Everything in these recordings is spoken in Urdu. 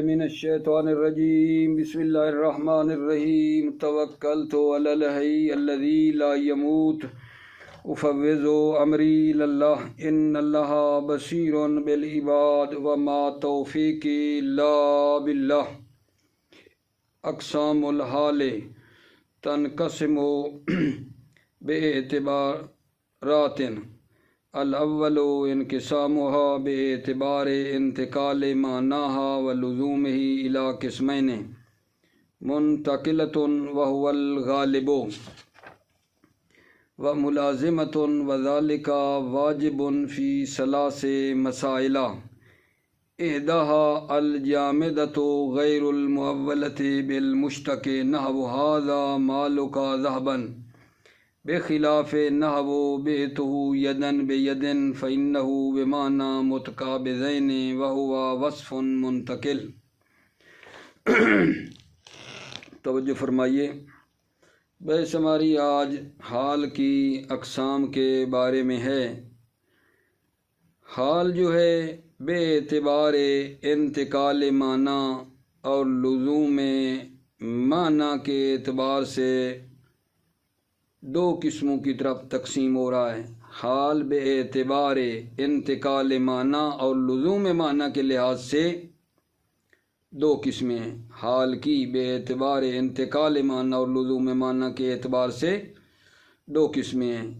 من الشیطان الرجیم بسم اللہ الرحمن الرحیم توکلت علی الحی الذی لا یموت افوض امری اللہ ان اللہ بصیر بالعباد وما توفیقی الا باللہ۔ اقسام الحال تنقسم باعتبارات الاول انقسامها باعتبار انتقال معناها ولزومه الى قسمين منتقلة وهو الغالب وملازمة وذلك واجب في ثلاث مسائل احداها الجامدة غير المؤولة بالمشتق نحو هذا مالك ذهبا بخلاف نحو بعته یدا بید فإنه بمعنى متقابضین وهو وصف منتقل۔ توجہ فرمائیے، بحث ہماری آج حال کی اقسام کے بارے میں ہے۔ حال جو ہے بے اعتبار انتقال معنی اور لزوم معنی کے اعتبار سے دو قسموں کی طرف تقسیم ہو رہا ہے۔ حال بے اعتبار انتقال معنی اور لزوم معنی کے لحاظ سے دو قسمیں ہیں۔ حال کی بے اعتبار انتقال معنی اور لزوم معنی کے اعتبار سے دو قسمیں ہیں۔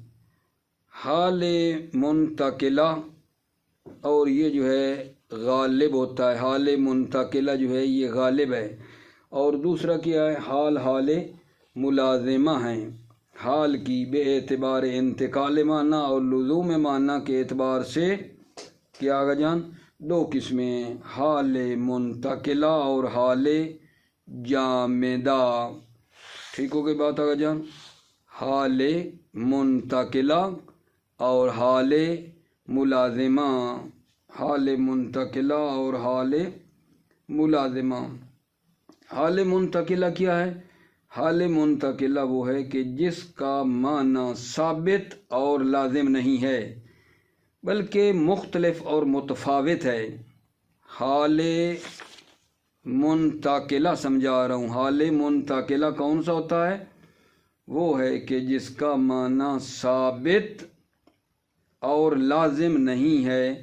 حال منتقلہ اور یہ جو ہے غالب ہوتا ہے، حال منتقلہ جو ہے یہ غالب ہے، اور دوسرا کیا ہے، حال ملازمہ ہیں۔ حال کی بے اعتبار انتقال معنی اور لزوم معنی کے اعتبار سے کیا آگا جان دو قسمیں ہیں، حال منتقلہ اور حال جامدہ۔ ٹھیک ہو گئی بات آگا جان؟ حال منتقلہ اور حال ملازمہ، حال منتقلہ اور حال ملازمہ۔ حال منتقلہ کیا ہے؟ حال منتقلہ وہ ہے کہ جس کا معنی ثابت اور لازم نہیں ہے بلکہ مختلف اور متفاوت ہے۔ حال منتقلہ سمجھا رہا ہوں، حال منتقلہ کون سا ہوتا ہے؟ وہ ہے کہ جس کا معنی ثابت اور لازم نہیں ہے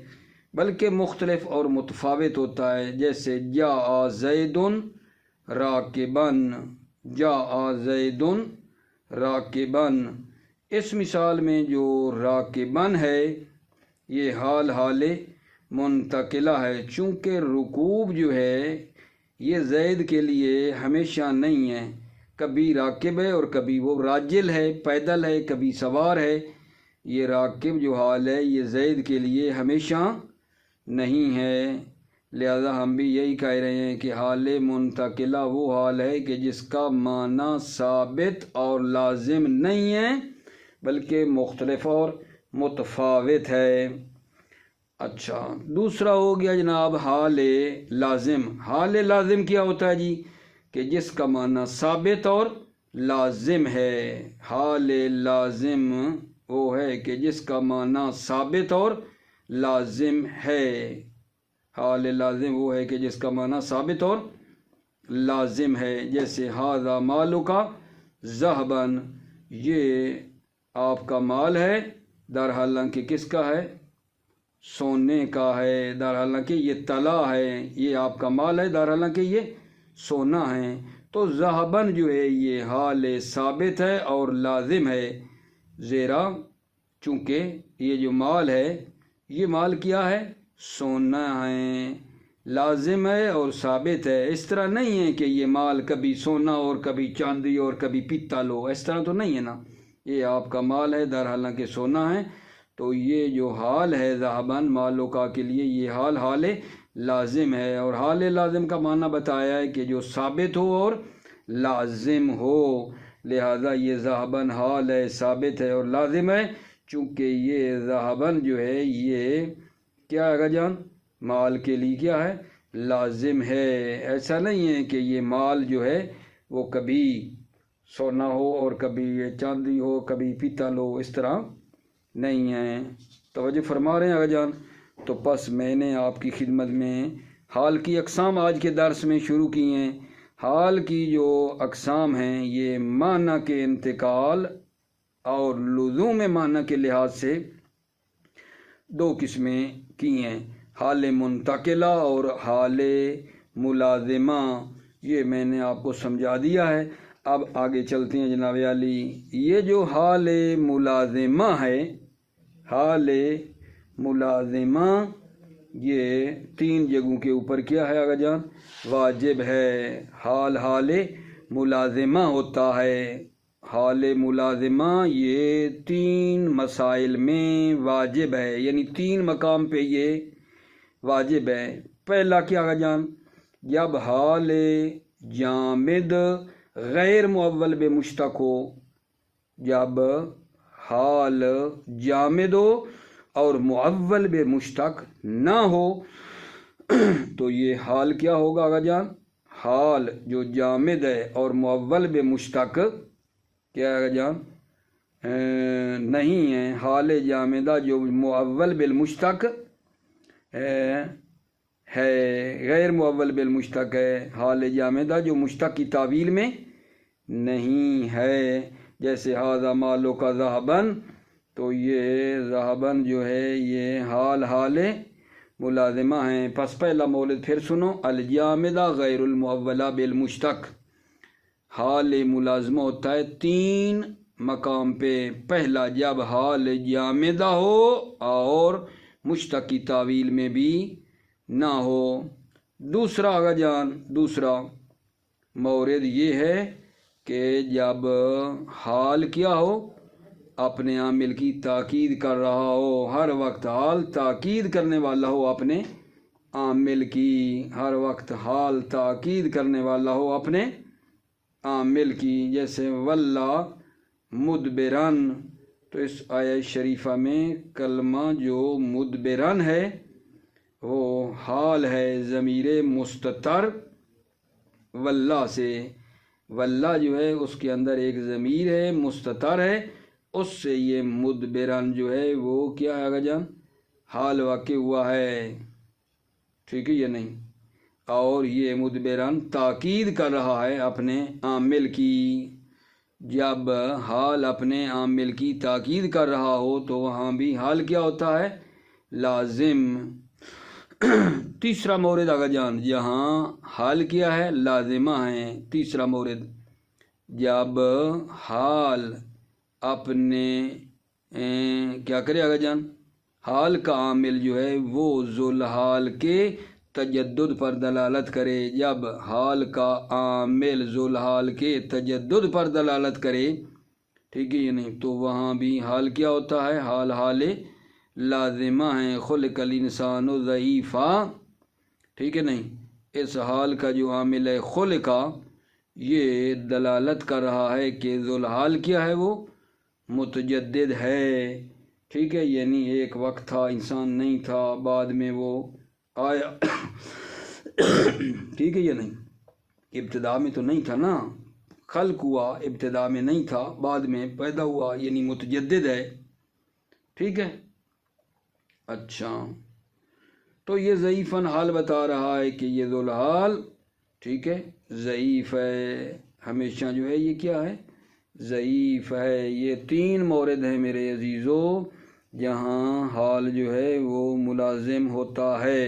بلکہ مختلف اور متفاوت ہوتا ہے، جیسے جاء زید راکباً، جاء زید راکباً۔ اس مثال میں جو راکباً ہے یہ حال منتقلہ ہے، چونکہ رکوب جو ہے یہ زید کے لیے ہمیشہ نہیں ہے، کبھی راکب ہے اور کبھی وہ راجل ہے، پیدل ہے، کبھی سوار ہے۔ یہ راکب جو حال ہے یہ زید کے لیے ہمیشہ نہیں ہے، لہذا ہم بھی یہی کہہ رہے ہیں کہ حال منتقلہ وہ حال ہے کہ جس کا معنی ثابت اور لازم نہیں ہے بلکہ مختلف اور متفاوت ہے۔ اچھا، دوسرا ہو گیا جناب حال لازم۔ حال لازم کیا ہوتا ہے جی؟ کہ جس کا معنی ثابت اور لازم ہے۔ حال لازم وہ ہے کہ جس کا معنی ثابت اور لازم ہے۔ حال لازم وہ ہے کہ جس کا معنی ثابت اور لازم ہے، جیسے ھذا مالک ذھباً، یہ آپ کا مال ہے، در حالانکہ کس کا ہے؟ سونے کا ہے، در حالانکہ یہ طلا ہے۔ یہ آپ کا مال ہے، در حالانکہ یہ سونا ہے۔ تو ذھباً جو ہے یہ حال ثابت ہے اور لازم ہے، زیرا چونکہ یہ جو مال ہے یہ مال کیا ہے؟ سونا ہے، لازم ہے اور ثابت ہے۔ اس طرح نہیں ہے کہ یہ مال کبھی سونا اور کبھی چاندی اور کبھی پیتل ہو، اس طرح تو نہیں ہے نا۔ یہ آپ کا مال ہے، در حالانکہ سونا ہے، تو یہ جو حال ہے ذھباً مالوکا کے لیے یہ حال لازم ہے، اور حال لازم کا معنی بتایا ہے کہ جو ثابت ہو اور لازم ہو، لہذا یہ ذھباً حال ہے، ثابت ہے اور لازم ہے، چونکہ یہ ذھباً جو ہے یہ کیا ہے جان؟ مال کے لیے کیا ہے؟ لازم ہے۔ ایسا نہیں ہے کہ یہ مال جو ہے وہ کبھی سونا ہو اور کبھی یہ چاندی ہو، کبھی پیتل ہو، اس طرح نہیں ہے۔ توجہ فرما رہے ہیں آقا جان؟ تو پس میں نے آپ کی خدمت میں حال کی اقسام آج کے درس میں شروع کی ہیں۔ حال کی جو اقسام ہیں یہ معنی کے انتقال اور لزوم معنی کے لحاظ سے دو قسمیں کی ہیں، حال منتقلہ اور حال ملازمہ۔ یہ میں نے آپ کو سمجھا دیا ہے۔ اب آگے چلتے ہیں جناب علی۔ یہ جو حال ملازمہ ہے، حال ملازمہ یہ تین جگہوں کے اوپر کیا ہے آگا جان؟ واجب ہے۔ حال ملازمہ ہوتا ہے۔ حال ملازمہ یہ تین مسائل میں واجب ہے، یعنی تین مقام پہ یہ واجب ہے۔ پہلا کیا آگا جان؟ جب حال جامد غیر معول بے مشتق ہو، جب حال جامد ہو اور معول بے مشتق نہ ہو تو یہ حال کیا ہوگا آگا جان؟ حال جو جامد ہے اور معول بے مشتق کیا آگا جان نہیں ہے، حال جامدہ جو معول بالمشتق ہے، غیر معول بالمشتق ہے، حال جامدہ جو مشتق کی تعویل میں نہیں ہے، جیسے ھذا مالک ذھباً، تو یہ ذھباً جو ہے یہ حال ملازمہ ہیں۔ پس پہلا مورد پھر سنو، الجامدہ غیر المعولہ بالمشتق۔ حال ملازمہ ہوتا ہے تین مقام پہ۔ پہلا جب حال جامدہ ہو اور مشتق کی تعویل میں بھی نہ ہو۔ دوسرا آگا جان، دوسرا مورد یہ ہے کہ جب حال کیا ہو، اپنے عامل کی تاکید کر رہا ہو، ہر وقت حال تاکید کرنے والا ہو اپنے عامل کی، ہر وقت حال تاکید کرنے والا ہو اپنے عامل کی، جیسے واللہ مدبرن۔ تو اس آیہ شریفہ میں کلمہ جو مدبرن ہے وہ حال ہے ضمیر مستتر واللہ سے۔ واللہ جو ہے اس کے اندر ایک ضمیر ہے مستتر ہے، اس سے یہ مدبرن جو ہے وہ کیا ہے آگا جان؟ حال واقع ہوا ہے، ٹھیک ہے یا نہیں؟ اور یہ مدبرن تاکید کر رہا ہے اپنے عامل کی۔ جب حال اپنے عامل کی تاکید کر رہا ہو تو وہاں بھی حال کیا ہوتا ہے؟ لازم۔ تیسرا مورد آگا جان، جہاں حال کیا ہے؟ لازمہ ہے۔ تیسرا مورد جب حال اپنے کیا کرے آگا جان؟ حال کا عامل جو ہے وہ ذوالحال کے تجدد پر دلالت کرے۔ جب حال کا عامل ذوالحال کے تجدد پر دلالت کرے، ٹھیک ہے یا نہیں، تو وہاں بھی حال کیا ہوتا ہے؟ حال لازمہ ہیں۔ خلق الانسان ضعیفا، ٹھیک ہے نہیں؟ اس حال کا جو عامل ہے خلقا، یہ دلالت کر رہا ہے کہ ذوالحال کیا ہے؟ وہ متجدد ہے، ٹھیک ہے، یعنی ایک وقت تھا انسان نہیں تھا، بعد میں وہ آیا، ٹھیک ہے یا نہیں؟ ابتدا میں تو نہیں تھا نا، خلق ہوا، ابتدا میں نہیں تھا، بعد میں پیدا ہوا، یعنی متجدد ہے، ٹھیک ہے۔ اچھا، تو یہ ضعیفاً حال بتا رہا ہے کہ یہ ذوالحال ٹھیک ہے ضعیف ہے، ہمیشہ جو ہے یہ کیا ہے؟ ضعیف ہے۔ یہ تین مورد ہیں میرے عزیزو جہاں حال جو ہے وہ ملازم ہوتا ہے،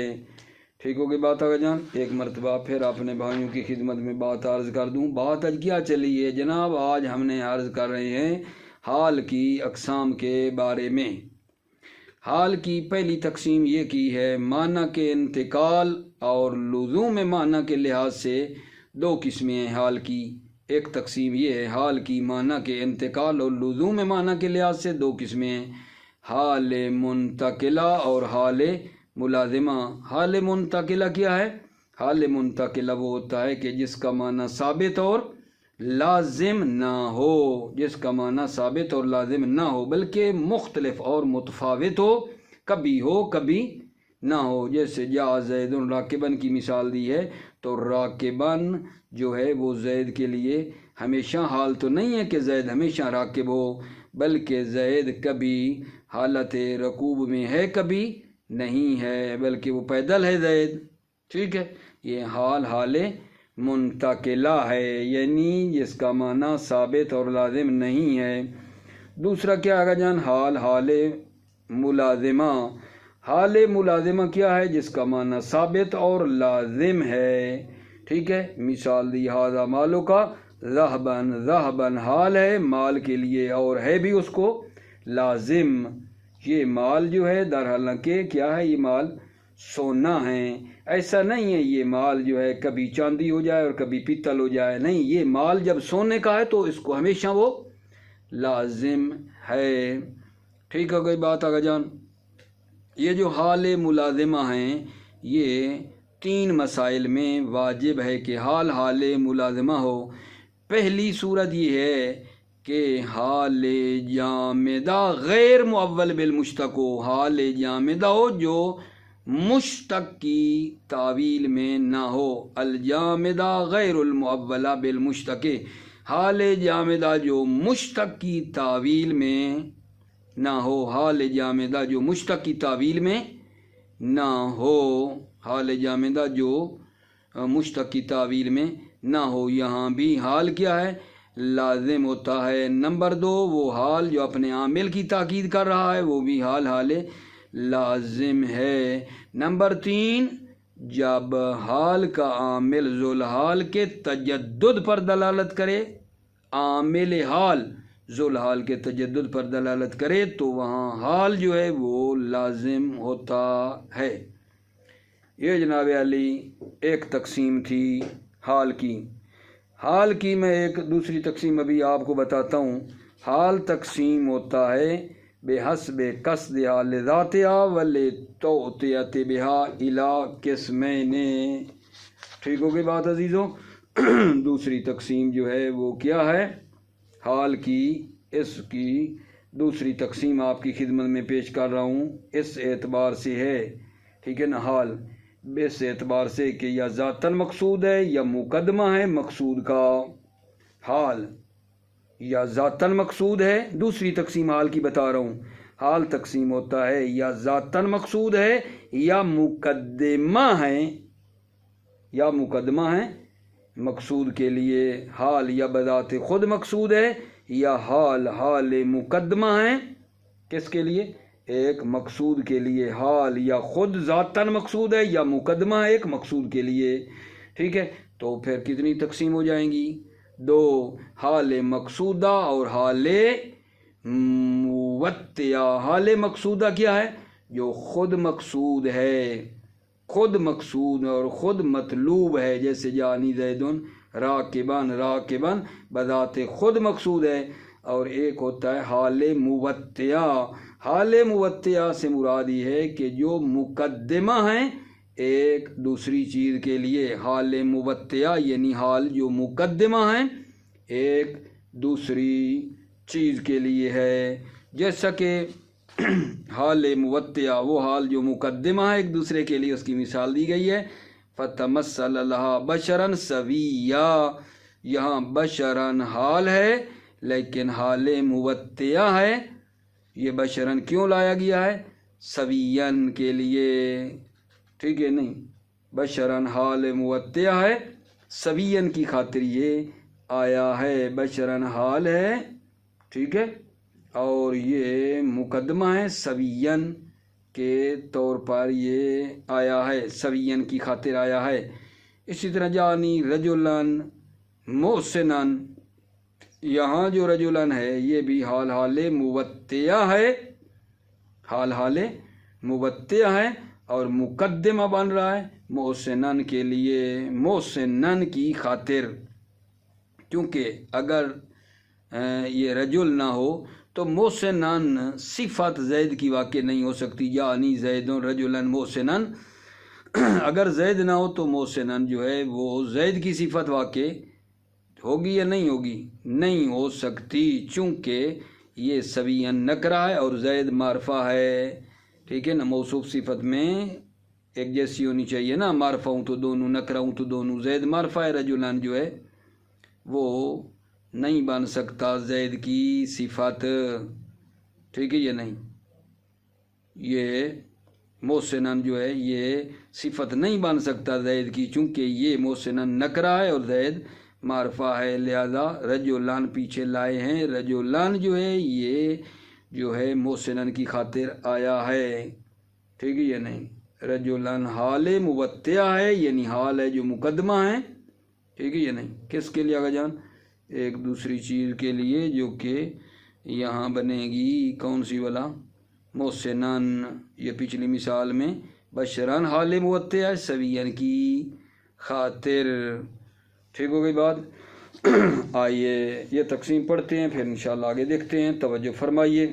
ٹھیک ہوگی بات آگا جان؟ ایک مرتبہ پھر اپنے بھائیوں کی خدمت میں بات عرض کر دوں۔ بات آج کیا چلی ہے جناب؟ آج ہم نے عرض کر رہے ہیں حال کی اقسام کے بارے میں۔ حال کی پہلی تقسیم یہ کی ہے، معنی کے انتقال اور لزوم معنی کے لحاظ سے دو قسمیں ہیں حال کی۔ ایک تقسیم یہ ہے حال کی معنی کے انتقال اور لزوم معنی کے لحاظ سے دو قسمیں ہیں، حال منتقلہ اور حال ملازمہ۔ حال منتقلہ کیا ہے؟ حال منتقلہ وہ ہوتا ہے کہ جس کا معنی ثابت اور لازم نہ ہو، جس کا معنی ثابت اور لازم نہ ہو بلکہ مختلف اور متفاوت ہو، کبھی ہو کبھی نہ ہو۔ جیسے جاء زید راکباً کی مثال دی ہے، تو راکباً جو ہے وہ زید کے لیے ہمیشہ حال تو نہیں ہے کہ زید ہمیشہ راکب ہو، بلکہ زید کبھی حالت رکوب میں ہے کبھی نہیں ہے، بلکہ وہ پیدل ہے زید، ٹھیک ہے، یہ حال منتقلہ ہے، یعنی جس کا معنی ثابت اور لازم نہیں ہے۔ دوسرا کیا آگا جان؟ حال ملازمہ۔ حال ملازمہ کیا ہے؟ جس کا معنی ثابت اور لازم ہے۔ ٹھیک ہے، مثال دی ھذا مالو کا ذہبن، ذہبن حال ہے مال کے لیے اور ہے بھی اس کو لازم۔ یہ مال جو ہے در حالانکہ کیا ہے؟ یہ مال سونا ہے، ایسا نہیں ہے یہ مال جو ہے کبھی چاندی ہو جائے اور کبھی پیتل ہو جائے، نہیں، یہ مال جب سونے کا ہے تو اس کو ہمیشہ وہ لازم ہے۔ ٹھیک ہے، کوئی بات آگا جان؟ یہ جو حال ملازمہ ہیں یہ 3 مسائل میں واجب ہے کہ حال ملازمہ ہو۔ پہلی صورت یہ ہے کہ حال جامدہ غیر معول بالمشتق ہو، حال جامدہ ہو جو مشتق کی تعویل میں نہ ہو، الجامدہ غیر المعولہ بالمشتق، حال جامدہ جو مشتق کی تعویل میں نہ ہو، حال جامدہ جو مشتق کی تعویل میں نہ ہو، حال جامدہ جو مشتق کی تعویل میں نہ ہو۔ یہاں بھی حال کیا ہے؟ لازم ہوتا ہے۔ نمبر 2 وہ حال جو اپنے عامل کی تاکید کر رہا ہے وہ بھی حال لازم ہے۔ نمبر 3 جب حال کا عامل ذوالحال کے تجدد پر دلالت کرے، عامل حال ذوالحال کے تجدد پر دلالت کرے تو وہاں حال جو ہے وہ لازم ہوتا ہے۔ یہ جناب علی ایک تقسیم تھی حال کی۔ حال کی میں ایک دوسری تقسیم ابھی آپ کو بتاتا ہوں۔ حال تقسیم ہوتا ہے بحسب قصدها لذاتها ولتعطیت بها الى قسمین۔ ٹھیک ہو گئی بات عزیزوں؟ دوسری تقسیم جو ہے وہ کیا ہے حال کی؟ اس کی دوسری تقسیم آپ کی خدمت میں پیش کر رہا ہوں، اس اعتبار سے ہے، ٹھیک ہے نا، حال اس اعتبار سے کہ یا ذاتاً مقصود ہے یا مقدمہ ہے مقصود کا، حال یا ذاتاً مقصود ہے۔ دوسری تقسیم حال کی بتا رہا ہوں، حال تقسیم ہوتا ہے یا ذاتاً مقصود ہے یا مقدمہ ہے، یا مقدمہ ہے مقصود کے لیے، حال یا بذات خود مقصود ہے یا حال مقدمہ ہے کس کے لیے؟ ایک مقصود کے لیے، حال یا خود ذاتاً مقصود ہے یا مقدمہ ہے ایک مقصود کے لیے۔ ٹھیک ہے، تو پھر کتنی تقسیم ہو جائیں گی؟ 2، حال مقصودہ اور حال موتیہ۔ حال مقصودہ کیا ہے؟ جو خود مقصود ہے، خود مقصود اور خود مطلوب ہے، جیسے جانی زیدن راکبن، راکبن بذات خود مقصود ہے۔ اور ایک ہوتا ہے حال موتیہ۔ حال موتیہ سے مراد یہ ہے کہ جو مقدمہ ہیں ایک دوسری چیز کے لیے، حال موتیہ یعنی حال جو مقدمہ ہیں ایک دوسری چیز کے لیے ہے، جیسا کہ حال موتیہ وہ حال جو مقدمہ ہے ایک دوسرے کے لیے، اس کی مثال دی گئی ہے فتمثل لها بشرا سویا۔ یہاں بشرن حال ہے لیکن حال موتیہ ہے، یہ بشرن کیوں لایا گیا ہے؟ سوین کے لیے، ٹھیک ہے، نہیں، بشرن حال موتیہ ہے، سوین کی خاطر یہ آیا ہے، بشرن حال ہے، ٹھیک ہے، اور یہ مقدمہ ہے سوین کے طور پر یہ آیا ہے، سوین کی خاطر آیا ہے۔ اسی طرح جانی رجلن محسنن، یہاں جو رجلن ہے یہ بھی حال موتیہ ہے، حال موتیہ ہے اور مقدمہ بن رہا ہے محسنن کے لیے، محسنن کی خاطر، کیونکہ اگر یہ رجل نہ ہو تو محسنن صفت زید کی واقع نہیں ہو سکتی، یعنی زید رجلن محسنن، اگر زید نہ ہو تو محسنن جو ہے وہ زید کی صفت واقع ہوگی یا نہیں ہوگی؟ نہیں ہو سکتی، چونکہ یہ سوین نکرہ ہے اور زید معرفہ ہے، ٹھیک ہے نا، موصوف صفت میں ایک جیسی ہونی چاہیے نا، معرفہ ہوں تو دونوں، نکرہ ہوں تو دونوں، زید معرفہ ہے، رجلن جو ہے وہ نہیں بن سکتا زید کی صفت، ٹھیک ہے یہ نہیں، یہ محسنن جو ہے یہ صفت نہیں بن سکتا زید کی، چونکہ یہ محسنن نکرہ ہے اور زید معرفہ ہے، لہذا رجلان پیچھے لائے ہیں، رجلان جو ہے یہ جو ہے محسنن کی خاطر آیا ہے، ٹھیک ہے یا نہیں؟ رجلان حال مبتع ہے، یعنی حال ہے جو مقدمہ ہے، ٹھیک ہے یا نہیں؟ کس کے لیے آگا جان؟ ایک دوسری چیز کے لیے جو کہ یہاں بنے گی کون سی والا؟ محسنن، یہ پچھلی مثال میں بشران حال مبتع ہے سویان کی خاطر، ٹھیک ہو گئی بات؟ آئیے یہ تقسیم پڑھتے ہیں، پھر انشاءاللہ آگے دیکھتے ہیں، توجہ فرمائیے۔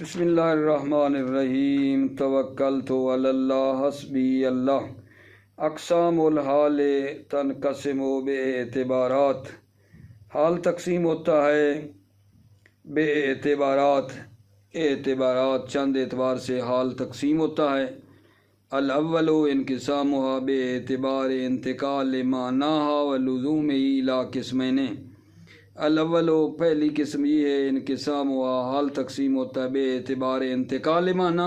بسم اللہ الرحمن الرحیم، توکلت علی اللہ حسبی اللہ۔ اقسام الحال تنقسم باعتبارات، حال تقسیم ہوتا ہے بے اعتبارات، اعتبارات چند اعتبار سے حال تقسیم ہوتا ہے۔ الاول انقسامها باعتبار انتقال معناها ولزومه الى قسمین۔ الاول پہلی قسم یہ ہے انقسامها حال تقسیم ہوتا ہے بے اعتبار انتقال معنی،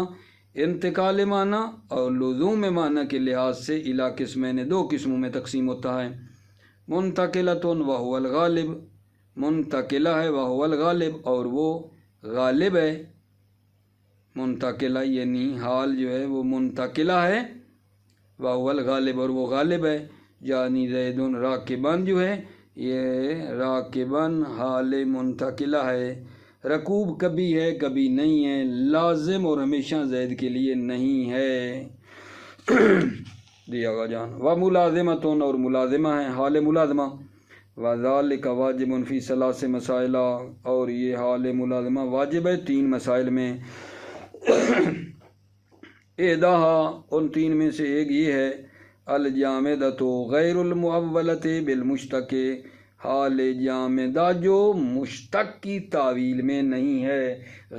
انتقال معنی اور لزوم معنی کے لحاظ سے الى قسمین، دو قسموں میں تقسیم ہوتا ہے۔ منتقلۃ وهو الغالب، منتقلہ ہے وهو الغالب اور وہ غالب ہے، منتقلہ یعنی حال جو ہے وہ منتقلہ ہے، وهو الغالب اور وہ غالب ہے، یعنی زید راکبان جو ہے یہ راکبان حال منتقلہ ہے، رکوب کبھی ہے کبھی نہیں ہے، لازم اور ہمیشہ زید کے لیے نہیں ہے، دیا گا جان۔ وملازمۃ اور ملازمہ ہے، حال ملازمہ، وذالک واجب فی ثلاث مسائل اور یہ حال ملازمہ واجب ہے تین مسائل میں۔ احداہا ان تین میں سے ایک یہ ہے الجامدۃ غیر المؤولۃ بالمشتق، حال جامدہ جو مشتق کی تعویل میں نہیں ہے،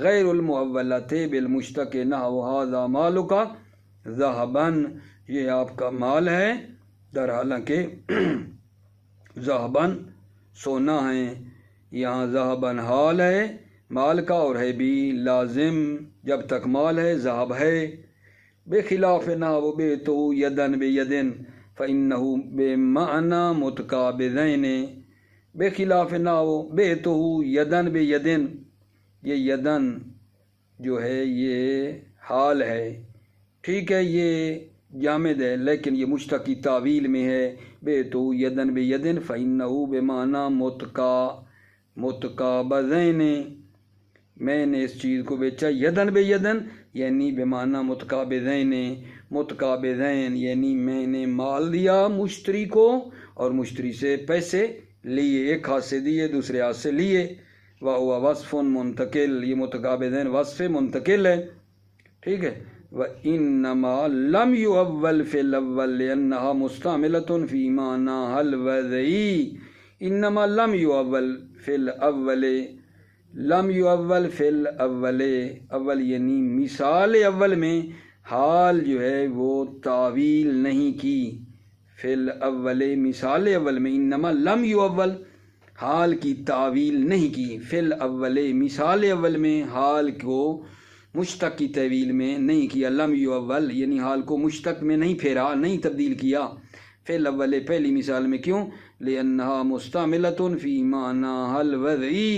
غیر المؤولۃ بالمشتق، نحو ھذا مالک ذھبا، یہ آپ کا مال ہے، در حالانکہ ذھبا سونا ہے، یہاں ذھبا حال ہے مال کا اور ہے بھی لازم، جب تک مال ہے ذهب ہے۔ بخلاف نحو بیتہ یدن بیدن فإنہ بمعنی متقابضین، بخلاف نحو بیتہ یدن بیدن، یہ یدن جو ہے یہ حال ہے، ٹھیک ہے، یہ جامد ہے لیکن یہ مشتق کی تعویل میں ہے، بیتہ یدن بیدن فإنہ بمعنی متقابضین، میں نے اس چیز کو بیچا یدن بے یدن یعنی بمعنی متقابضین، متقابضین یعنی میں نے مال دیا مشتری کو اور مشتری سے پیسے لیے، ایک ہاتھ سے دیے دوسرے ہاتھ سے لیے، وہو وصف منتقل، یہ متقابضین وصف منتقل ہے، ٹھیک ہے۔ وَإِنَّمَا لَمْ يُؤَوَّلْ فِي الْأَوَّلِ لِأَنَّهَا مُسْتَعْمِلَةٌ فِي مَعْنَاهَا الْوَضْعِيِّ، انما لم یؤول فی الاول، لم یؤول فی الاول، اول یعنی مثال اول میں حال جو ہے وہ تعویل نہیں کی، فی الاول مثال اول میں، انما لم یؤول حال کی تعویل نہیں کی، فی الاول مثال اول میں حال کو مشتق کی تعویل میں نہیں کیا، لم یؤول یعنی حال کو مشتق میں نہیں پھیرا، نہیں تبدیل کیا، فی الاول پہلی مثال میں، کیوں؟ لأنها مستعملة فی معناها الوضعی،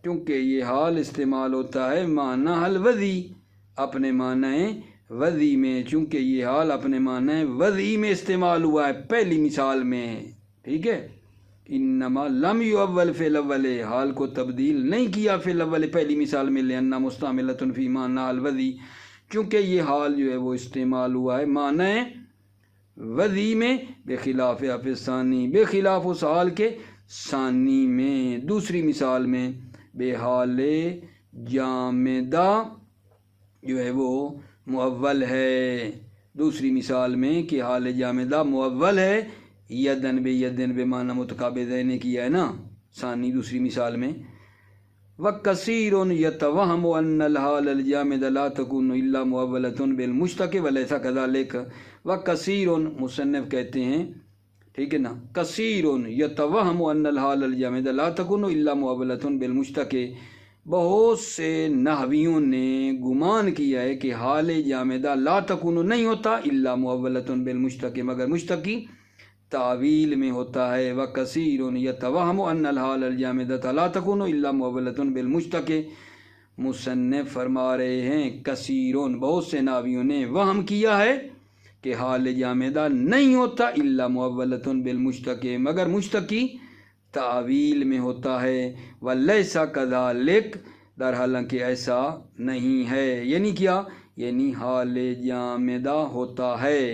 کیونکہ یہ حال استعمال ہوتا ہے معنی الوضعی، اپنے معنی وضعی میں، چونکہ یہ حال اپنے معنی وضعی میں استعمال ہوا ہے پہلی مثال میں، ٹھیک ہے۔ انما لم یؤول فی الاول، حال کو تبدیل نہیں کیا فی الاول پہلی مثال میں، لأنها مستعملة فی معناها الوضعی، کیونکہ یہ حال جو ہے وہ استعمال ہوا ہے معنی وضعی میں، بخلاف ثانی، بخلاف اس حال کے ثانی میں، دوسری مثال میں، بے حال جامدہ جو ہے وہ مؤول ہے، دوسری مثال میں کہ حال جامدہ مؤول ہے، یدن بے یدن بے معنی متقابضین کیا ہے نا ثانی دوسری مثال میں۔ وَكَثِيرٌ يَتَوَهَّمُ أَنَّ الْحَالَ الْجَامِدَ لَا تَكُونُ إِلَّا مُؤَوَّلَةٌ بِالْمُشْتَقِ وَلَيْسَ كَذَلِكَ، وَكَثِيرٌ مصنف کہتے ہیں، ٹھیک ہے نا، کثیر یتوہم ان الحال الجامد لا تکون الا مؤولۃ بالمشتق، بہت سے نحویوں نے گمان کیا ہے کہ حال جامدہ لا تکون نہیں ہوتا الا مؤولۃ بالمشتق مگر مشتقی تعویل میں ہوتا ہے، وکثیر یتوہم ان الحال الجامدۃ لا تکون الا مؤولۃ بالمشتق۔ مصنف فرما رہے ہیں کثیرون بہت سے نحویوں نے وہم کیا ہے کہ حال جامدہ نہیں ہوتا الا مؤولۃ بالمشتق مگر مشتقی تعویل میں ہوتا ہے، ولیس کذالک در حالانکہ ایسا نہیں ہے، یعنی کیا؟ یعنی حال جامدہ ہوتا ہے،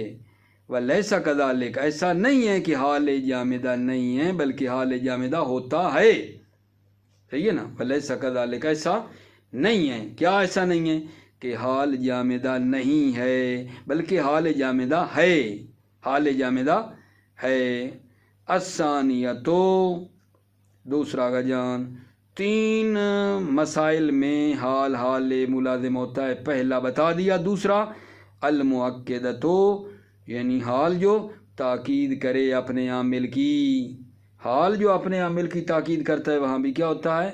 ولیس کذالک ایسا نہیں ہے کہ حال جامدہ نہیں ہے بلکہ حال جامدہ ہوتا ہے، صحیح ہے نا؟ ولیس کذالک ایسا نہیں ہے، کیا ایسا نہیں ہے؟ کہ حال جامدہ نہیں ہے بلکہ حال جامدہ ہے، حال جامدہ ہے۔ الثانیتو دوسرا کا جان، 3 مسائل میں حال ملازم ہوتا ہے، پہلا بتا دیا، دوسرا المؤکدتو یعنی حال جو تاکید کرے اپنے عامل کی، حال جو اپنے عامل کی تاکید کرتا ہے وہاں بھی کیا ہوتا ہے؟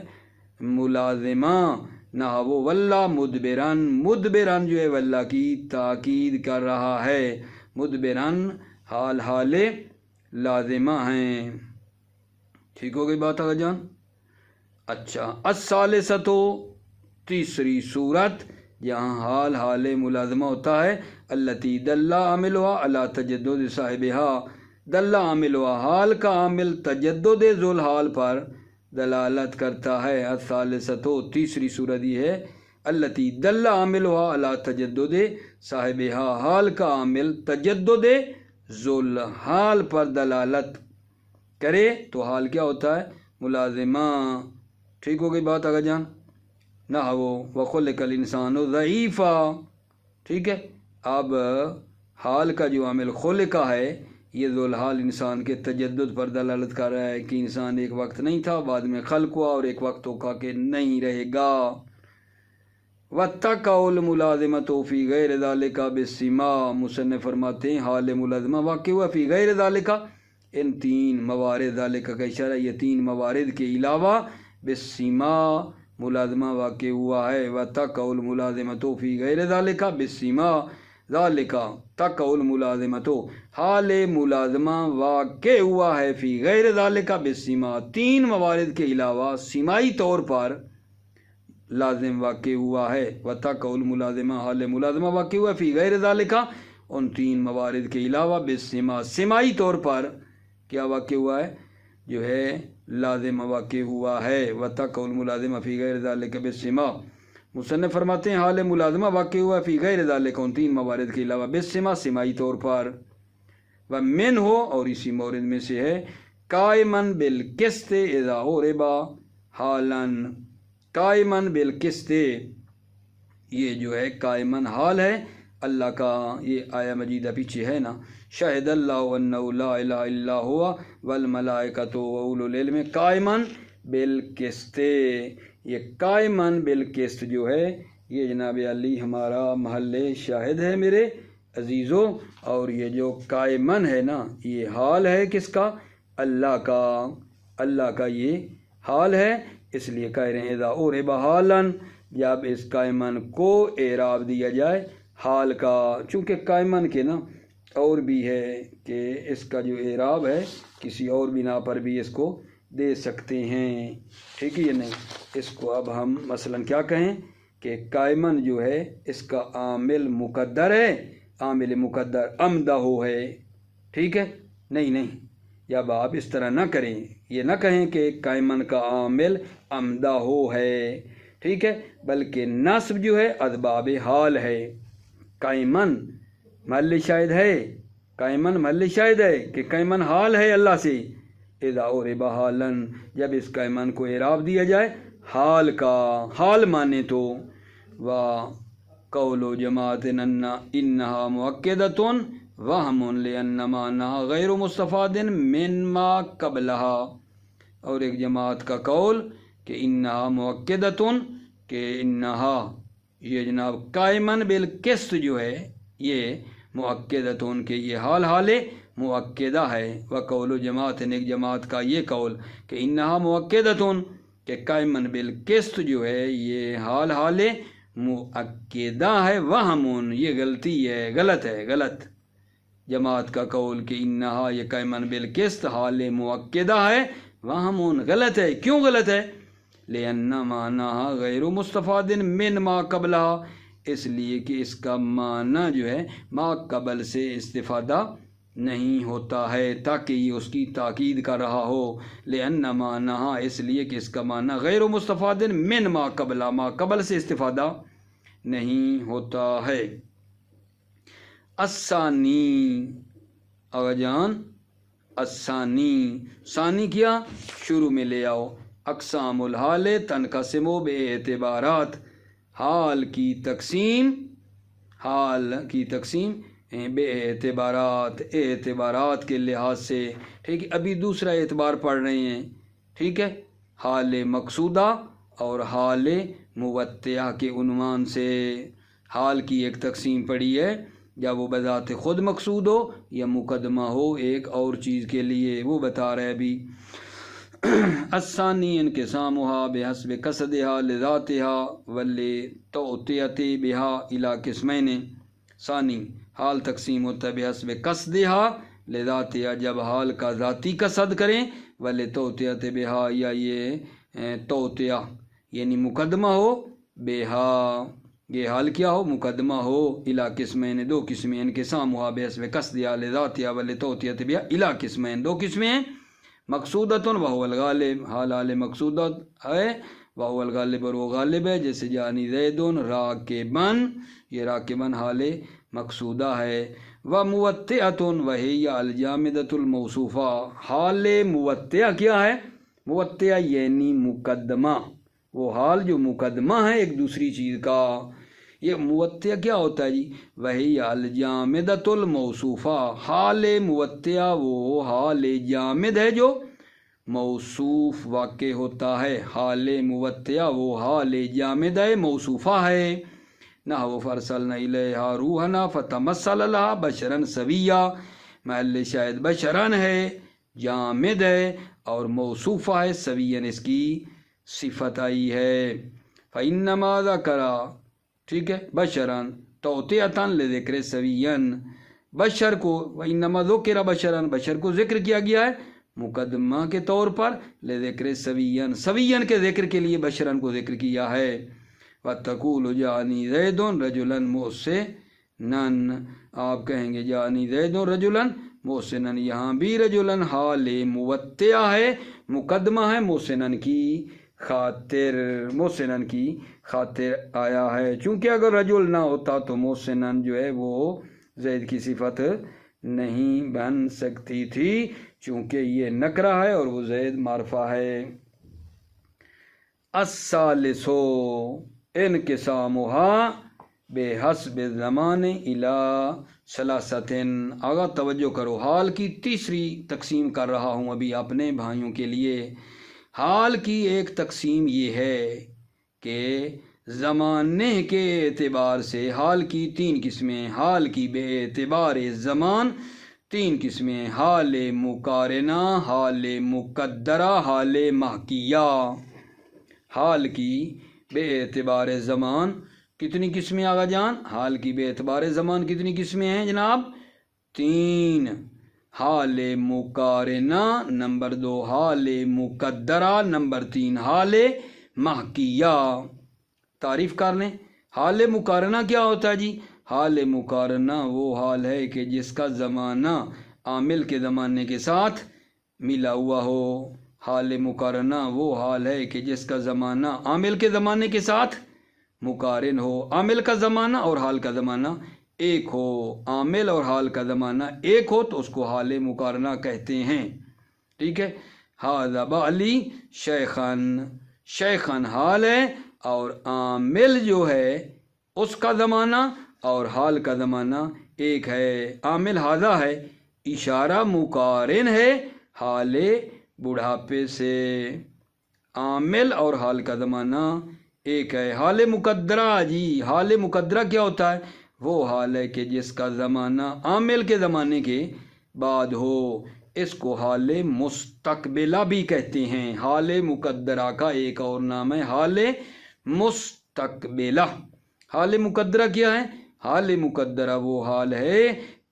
ملازمہ۔ نحو واللہ مدبرن، مدبرن جو ہے واللہ کی تاکید کر رہا ہے، مدبرن حال لازمہ ہیں۔ ٹھیک ہو گئی بات آگا جان؟ اچھا، الثالثۃ تیسری صورت جہاں حال ملازمہ ہوتا ہے، التی دل عاملها علی تجدد صاحبها، دل عاملها حال کا عامل تجدد ذو الحال پر دلالت کرتا ہے۔ الثالثۃ تیسری صورت یہ ہے، التی دل عاملها علی تجدد صاحبها حال کا عامل تجدد ذو الحال پر دلالت کرے تو حال کیا ہوتا ہے؟ ملازمہ۔ ٹھیک ہو گئی بات آگا جان؟ نحو وخلق الانسان ضعیفا، ٹھیک ہے؟ اب حال کا جو عامل خلقہ ہے یہ ذو الحال انسان کے تجدد پر دلالت کر رہا ہے کہ انسان ایک وقت نہیں تھا، بعد میں خلق ہوا اور ایک وقت ہوگا کہ نہیں رہے گا۔ وَتَّقَعُ الْمُلَازِمَةُ فِي غَيْرِ ذَلِكَ بِالسِّمَا، مصنف فرماتے ہیں حال ملازمہ واقع ہوا فی غیر ذالک، ان 3 موارد، ذالک کا اشارہ یہ 3 موارد کے علاوہ، بالسِّما ملازمہ واقع ہوا ہے۔ وَتَّقَعُ الْمُلَازِمَةُ فِي غَيْرِ ذَلِكَ بِالسِّمَا ذالک تقع الملازمۃ حال ملازمہ واقع ہوا ہے فی غیر ذالک بالسما 3 موارد کے علاوہ سمائی طور پر لازم واقع ہوا ہے۔ وتقع الملازمہ حال ملازمہ واقع ہوا فی غیر ذالک ان 3 موارد کے علاوہ بالسما سمائی طور پر کیا واقع ہوا ہے؟ جو ہے لازم واقع ہوا ہے۔ وتقع الملازمہ فی غیر ذالک بالسما، مصنف فرماتے ہیں حال ملازمہ واقع ہوا فی غیر ذالک ان 3 موارد کے علاوہ بالسما سمائی طور پر، ومن ہو اور اسی مورد میں سے ہے قائمن بالقسط اذا عرب حالن، قائمن بالقسط یہ جو ہے قائمن حال ہے اللہ کا، یہ آیا مجیدہ پیچھے ہے نا، شہد اللہ انہ لا الہ الا ہوا والملائکۃ واولو العلم قائمن بالقسط، یہ قائمن بالقسط جو ہے یہ جناب علی ہمارا محل شاہد ہے میرے عزیزوں، اور یہ جو قائمن ہے نا یہ حال ہے کس کا؟ اللہ کا، اللہ کا یہ حال ہے، اس لیے کہہ رہے ہیں اذا عرب حالن، جب اس قائمن کو اعراب دیا جائے حال کا، چونکہ قائمن کے نا اور بھی ہے کہ اس کا جو اعراب ہے کسی اور بنا پر بھی اس کو دے سکتے ہیں، ٹھیک ہے یا نہیں؟ اس کو اب ہم مثلا کیا کہیں کہ قائمن جو ہے اس کا عامل مقدر ہے، عامل مقدر امدہ ہے، ٹھیک ہے؟ نہیں، جب آپ اس طرح نہ کریں، یہ نہ کہیں کہ قائمن کا عامل امدہ ہے، ٹھیک ہے؟ بلکہ نصب جو ہے اسباب حال ہے، قائمن محل شاہد ہے، قائمن محل شاہد ہے کہ قائمن حال ہے اللہ سے، اذا عرب حالن جب اس قائمن کو اعراب دیا جائے حال کا، حال مانے تو وقول جماعت انہا مؤکدۃ وہم لأن معناها غیر مستفاد من ما قبلها، اور ایک جماعت کا قول کہ انہا مؤکدۃ کہ انہا یہ جناب قائمن بالقسط جو ہے یہ مؤکدۃ کہ یہ حال مؤکدہ ہے، وقول جماعت ایک جماعت کا یہ قول کہ انہا مؤکدۃ کہ قائمن بالقسط جو ہے یہ حال مؤکدہ ہے، وہمون یہ غلطی ہے، غلط جماعت کا قول کہ انہا یہ قائمن بالقسط حال مؤکدہ ہے، وہمون غلط ہے۔ کیوں غلط ہے؟ لأن معناها غیر مستفاد من ما قبلها، اس لیے کہ اس کا معنی جو ہے ما قبل سے استفادہ نہیں ہوتا ہے، تاکہ یہ اس کی تاکید کر رہا ہو۔ لأن معناها، اس لیے کہ اس کا معنی غیر مستفاد من ما قبلها، ما قبل سے استفادہ نہیں ہوتا ہے۔ الثانی، آغا جان ثانی کیا شروع میں لے آؤ۔ اقسام الحال تنقسم بے اعتبارات، حال کی تقسیم بے اعتبارات کے لحاظ سے، ٹھیک ہے۔ ابھی دوسرا اعتبار پڑھ رہے ہیں، ٹھیک ہے، حال مقصودہ اور حال موطئہ کے عنوان سے۔ حال کی ایک تقسیم پڑھی ہے، یا وہ بذات خود مقصود ہو یا مقدمہ ہو ایک اور چیز کے لیے، وہ بتا رہے ابھی۔ الثانی انقسامها بحسب قصدها لذاتها ولتوطئة بها الى قسمین۔ ثانی، حال تقسیم ہوتا ہے بحسب قصدها لذاتها، جب حال کا ذاتی قصد کریں، ولتوطئة بها، یا یہ توطئہ یعنی مقدمہ ہو، بها یہ حال کیا ہو، مقدمہ ہو، الى قسمین دو قسمیں، انقسامها بحسب قصدها لذاتها ولتوطئة بها الى قسمین دو قسمیں، مقصودۃ وہو الغالب، حال مقصودت ہے، وہو الغالب اور وہ غالب ہے، جیسے جانی زیدن راکبن، یہ راکبن حال مقصودہ ہے۔ وموطئۃ وہی الجامدۃ الموصوفہ، حال موطئہ کیا ہے؟ موطئہ یعنی مقدمہ، وہ حال جو مقدمہ ہے ایک دوسری چیز کا۔ یہ موطئہ کیا ہوتا ہے جی؟ وہی الجامدۃ الموصوفہ، حال موطئہ وہ حال جامد ہے جو موصوف واقع ہوتا ہے، حال موطئہ وہ حال جامد ہے موصوفہ ہے۔ نحو فارسلنا الیہا روحنا فتمثل لہا بشرا سویا، محل شاہد بشرن ہے، جامد ہے اور موصوفہ ہے، سویاً اس کی صفت آئی ہے۔ فإنما ذکر، ٹھیک ہے، بشرن توطئۃ لذکر سویاً، بشر کو، وإنما ذکر بشرن، بشر کو ذکر کیا گیا ہے مقدمہ کے طور پر، لذکر سویاً، سویاً کے ذکر کے لیے بشرن کو ذکر کیا ہے۔ وتقول جانی زید رجلا محسنا، آپ کہیں گے جانی زید رجلا محسنا، یہاں بھی رجلا حال موطئہ ہے، مقدمہ ہے محسنا کی خاطر، محسنن کی خاطر آیا ہے، چونکہ اگر رجل نہ ہوتا تو محسنن جو ہے وہ زید کی صفت نہیں بن سکتی تھی، چونکہ یہ نکرہ ہے اور وہ زید معرفہ ہے۔ الثالث انقسامها بحسب الزمان الى ثلاثۃ، آگا توجہ کرو، حال کی تیسری تقسیم کر رہا ہوں ابھی اپنے بھائیوں کے لیے۔ حال کی ایک تقسیم یہ ہے کہ زمانے کے اعتبار سے حال کی تین قسمیں، حال کی بے اعتبار زمان تین قسمیں، حال مقارنہ، حال مقدرہ، حال محکیہ۔ حال کی بے اعتبار زمان کتنی قسمیں آغا جان؟ حال کی بے اعتبار زمان کتنی قسمیں ہیں جناب؟ تین، حال مقارنہ نمبر 2، حال مقدرہ نمبر 3، حال محکیہ۔ تعریف کر لیں، حال مقارنہ کیا ہوتا ہے جی؟ حال مقارنہ وہ حال ہے کہ جس کا زمانہ عامل کے زمانے کے ساتھ ملا ہوا ہو۔ حال مقارنہ وہ حال ہے کہ جس کا زمانہ عامل کے زمانے کے ساتھ مقارن ہو، عامل کا زمانہ اور حال کا زمانہ ایک ہو، عامل اور حال کا زمانہ ایک ہو تو اس کو حال مقارنہ کہتے ہیں، ٹھیک ہے۔ ھذا بعلی شیخن، شیخن حال ہے اور عامل جو ہے اس کا زمانہ اور حال کا زمانہ ایک ہے۔ عامل ھذا ہے، اشارہ مقارن ہے حال بڑھاپے سے، عامل اور حال کا زمانہ ایک ہے۔ حال مقدرہ جی، حال مقدرہ کیا ہوتا ہے؟ وہ حال ہے کہ جس کا زمانہ عامل کے زمانے کے بعد ہو، اس کو حال مستقبلہ بھی کہتے ہیں۔ حال مقدرہ کا ایک اور نام ہے حال مستقبلہ۔ حال مقدرہ کیا ہے؟ حال مقدرہ وہ حال ہے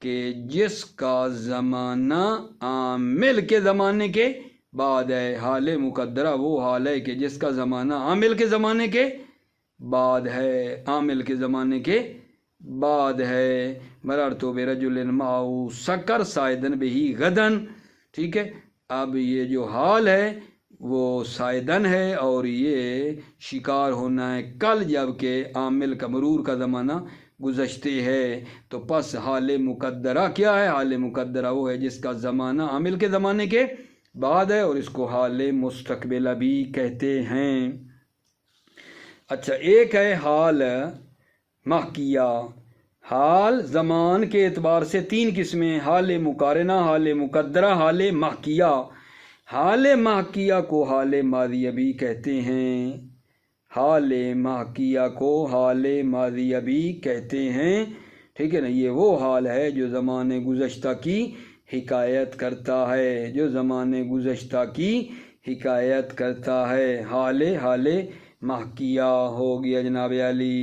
کہ جس کا زمانہ عامل کے زمانے کے بعد ہے۔ حال مقدرہ وہ حال ہے کہ جس کا زمانہ عامل کے زمانے کے بعد ہے، عامل کے زمانے کے بعد ہے۔ مررت برجل معه سکر صائدن بہی غدن، ٹھیک ہے۔ اب یہ جو حال ہے وہ صائدن ہے اور یہ شکار ہونا ہے کل، جبکہ عامل کا مرور کا زمانہ گزشتے ہے۔ تو پس حال مقدرہ کیا ہے؟ حال مقدرہ وہ ہے جس کا زمانہ عامل کے زمانے کے بعد ہے، اور اس کو حال مستقبلہ بھی کہتے ہیں۔ اچھا، ایک ہے حال محکیہ۔ حال زمان کے اعتبار سے تین قسمیں: حال مقارنہ، حال مقدرہ، حال محکیہ۔ حال محکیہ کو حال ماضیہ بھی کہتے ہیں۔ حال محکیہ کو حال ماضیہ بھی کہتے ہیں، ٹھیک ہے نا۔ یہ وہ حال ہے جو زمانے گزشتہ کی حکایت کرتا ہے، جو زمانے گزشتہ کی حکایت کرتا ہے۔ حال محکیہ ہو گیا جناب علی،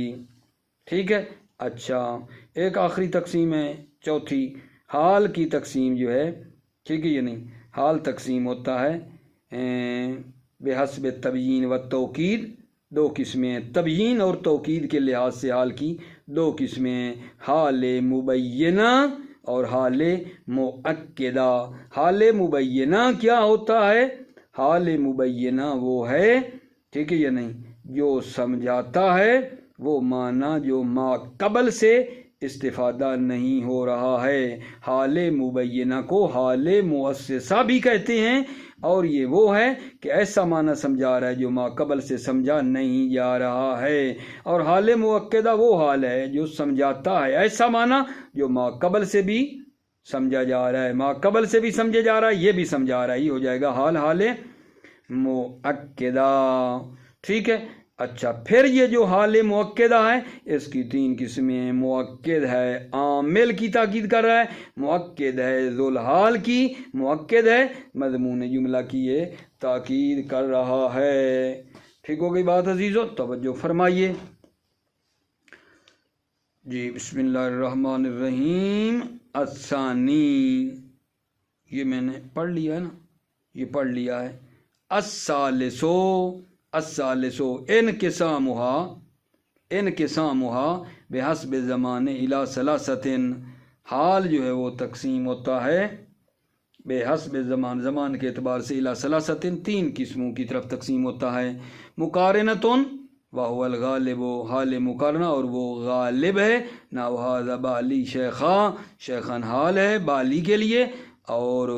ٹھیک ہے۔ اچھا، ایک آخری تقسیم ہے چوتھی، حال کی تقسیم جو ہے، ٹھیک ہے، یہ نہیں، حال تقسیم ہوتا ہے بحسب تبیین و توکید۔ دو قسمیں ہیں، تبیین اور توکید کے لحاظ سے حال کی دو قسمیں ہیں، حال مبینہ اور حال مؤکدہ۔ حال مبینہ کیا ہوتا ہے؟ حال مبینہ وہ ہے، ٹھیک ہے یا نہیں، جو سمجھاتا ہے وہ معنی جو ما قبل سے استفادہ نہیں ہو رہا ہے۔ حال مبینہ کو حال مؤسسہ بھی کہتے ہیں، اور یہ وہ ہے کہ ایسا معنی سمجھا رہا ہے جو ما قبل سے سمجھا نہیں جا رہا ہے۔ اور حال مؤکدہ وہ حال ہے جو سمجھاتا ہے ایسا معنی جو ما قبل سے بھی سمجھا جا رہا ہے، ما قبل سے بھی سمجھا جا رہا ہے، یہ بھی سمجھا رہا ہے، یہ ہو جائے گا حال مؤکدہ، ٹھیک ہے۔ اچھا، پھر یہ جو حال مؤکدہ ہے اس کی تین قسمیں ہیں۔ مؤکد ہے عامل کی تاکید کر رہا ہے، مؤکد ہے ذوالحال کی، مؤکد ہے مضمون جملہ کی یہ تاکید کر رہا ہے۔ ٹھیک ہو گئی بات عزیزو؟ توجہ فرمائیے جی۔ بسم اللہ الرحمن الرحیم۔ الثانی، یہ میں نے پڑھ لیا ہے نا، یہ پڑھ لیا ہے۔ الثالثو، الثالثو انقسامها بحسب زمان الى ثلاثۃ۔ حال جو ہے وہ تقسیم ہوتا ہے بحسب زمان، زمان کے اعتبار سے الى ثلاثۃ، تین قسموں کی طرف تقسیم ہوتا ہے۔ مقارنۃ وهو الغالب، حال مقارنہ اور وہ غالب ہے۔ نا وهذا بالی شیخا، شیخن حال ہے بالی کے لیے، اور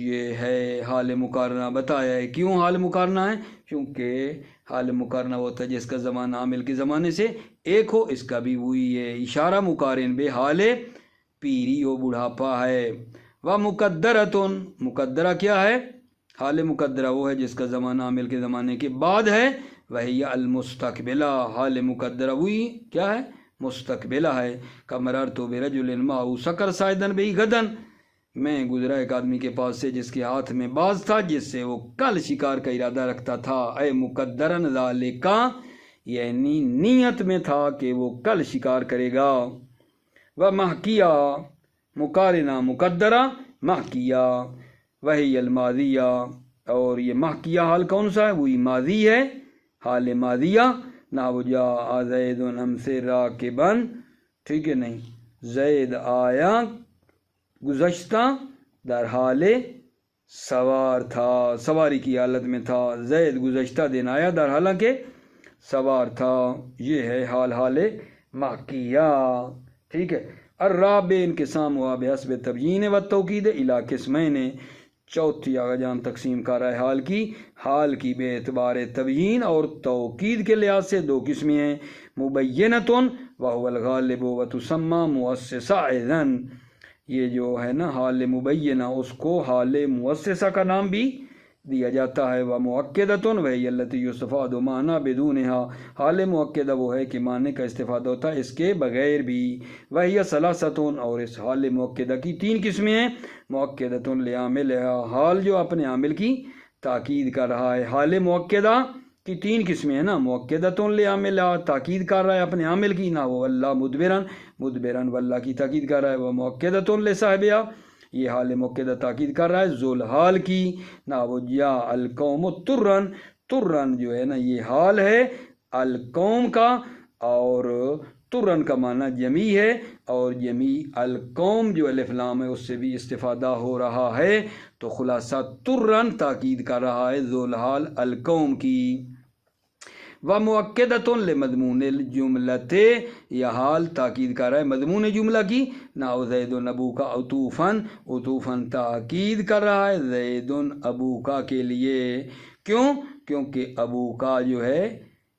یہ ہے حال مقارنہ۔ بتایا ہے کیوں حال مقارنہ ہے، کیونکہ حال مقارنہ ہوتا ہے جس کا زمانہ عامل کے زمانے سے ایک ہو، اس کا بھی وہی ہے۔ اشارہ مقارن بے حال پیری و بڑھاپا ہے۔ و مقدرتن، مقدرہ کیا ہے؟ حال مقدرہ وہ ہے جس کا زمانہ عامل کے زمانے کے بعد ہے۔ وہی المستقبلہ، حال مقدرہ وہی کیا ہے؟ مستقبلہ ہے۔ کمررت برجل معه سکر صائدن بہی غدن، میں گزرا ایک آدمی کے پاس سے جس کے ہاتھ میں باز تھا جس سے وہ کل شکار کا ارادہ رکھتا تھا۔ اے مقدرن ذالکا، یعنی نیت میں تھا کہ وہ کل شکار کرے گا۔ و محکیہ، مقارنہ مقدرہ، محکیہ وہی الماضیہ، اور یہ محکیہ حال کون سا ہے؟ وہی ماضی ہے، حال ماضیہ۔ نحو جاء زید امسی راکبا، ٹھیک ہے نہیں، زید آیا گزشتہ در حال سوار تھا، سواری کی حالت میں تھا۔ زید گزشتہ دن آیا در حالانکہ سوار تھا، یہ ہے حال محکیہ، ٹھیک ہے۔ الرابع انقسام ہوا بحسب تبیین و توکید الی قسمین، چوتھی آگا جان تقسیم کر رہا ہے حال کی بے اعتبار تبیین اور توکید کے لحاظ سے دو قسمیں ہیں۔ مبینۃ وهو الغالب وتسمى مؤسسہ ایضاً، یہ جو ہے نا حال مبینہ، اس کو حال مؤسسہ کا نام بھی دیا جاتا ہے۔ و مؤکدۃ وہی التی یستفاد معنی بدونہا، حال مؤکدہ وہ ہے کہ معنی کا استفادہ ہوتا ہے اس کے بغیر بھی۔ وہی ثلاثۃ اور اس حال مؤکدہ کی 3 قسمیں ہیں۔ مؤکدۃ لعاملہا، حال جو اپنے عامل کی تاکید کر رہا ہے۔ حال مؤکدہ کی 3 قسمیں ہیں نا، مؤکدۃ لعاملہا تاکید کر رہا ہے اپنے عامل کی، نہ وہ اللہ مدبرن واللہ کی تاکید کر رہا ہے۔ وہ مؤکدۃ لصاحبہا، یہ حال مؤکدہ تاکید کر رہا ہے ذو الحال کی، نہ وہ جاء القوم ترن جو ہے نا یہ حال ہے القوم کا، اور ترن کا معنی جمیع ہے، اور جمیع القوم جو الف لام ہے اس سے بھی استفادہ ہو رہا ہے، تو خلاصہ ترن تاکید کر رہا ہے ذو الحال القوم کی۔ ومؤکدۃ لمضمون الجملۃ، یہ حال تاکید کر رہا ہے مضمون جملہ کی، نہ زید ابوکا عطوفاً تاکید کر رہا ہے زید ابوکا کے لیے۔ کیوں؟ کیونکہ ابوکا جو ہے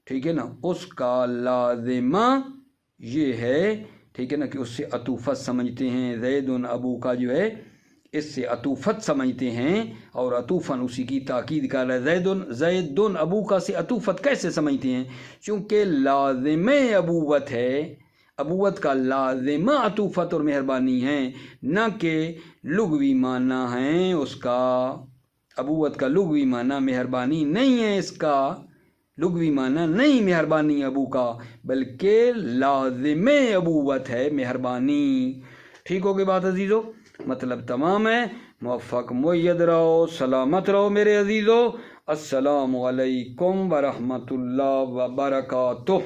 ٹھیک ہے نا اس کا لازمہ یہ ہے ٹھیک ہے نا کہ اس سے عطوفت سمجھتے ہیں، زید ابوکا جو ہے اس سے عطوفت سمجھتے ہیں، اور عطوفاً اسی کی تاکید کر رہا ہے۔ زید ابوکا سے عطوفت کیسے سمجھتے ہیں؟ چونکہ لازم ابوت ہے، ابوت کا لازمہ عطوفت اور مہربانی ہے، نہ کہ لغوی معنی ہیں اس کا۔ ابوت کا لغوی معنی مہربانی نہیں ہے، اس کا لغوی معنی نہیں مہربانی ابو کا، بلکہ لازم ابوت ہے مہربانی۔ ٹھیک ہوگی بات عزیزو؟ مطلب تمام ہے۔ موفق مؤید رہو، سلامت رہو میرے عزیزو۔ السلام علیکم ورحمۃ اللہ وبرکاتہ۔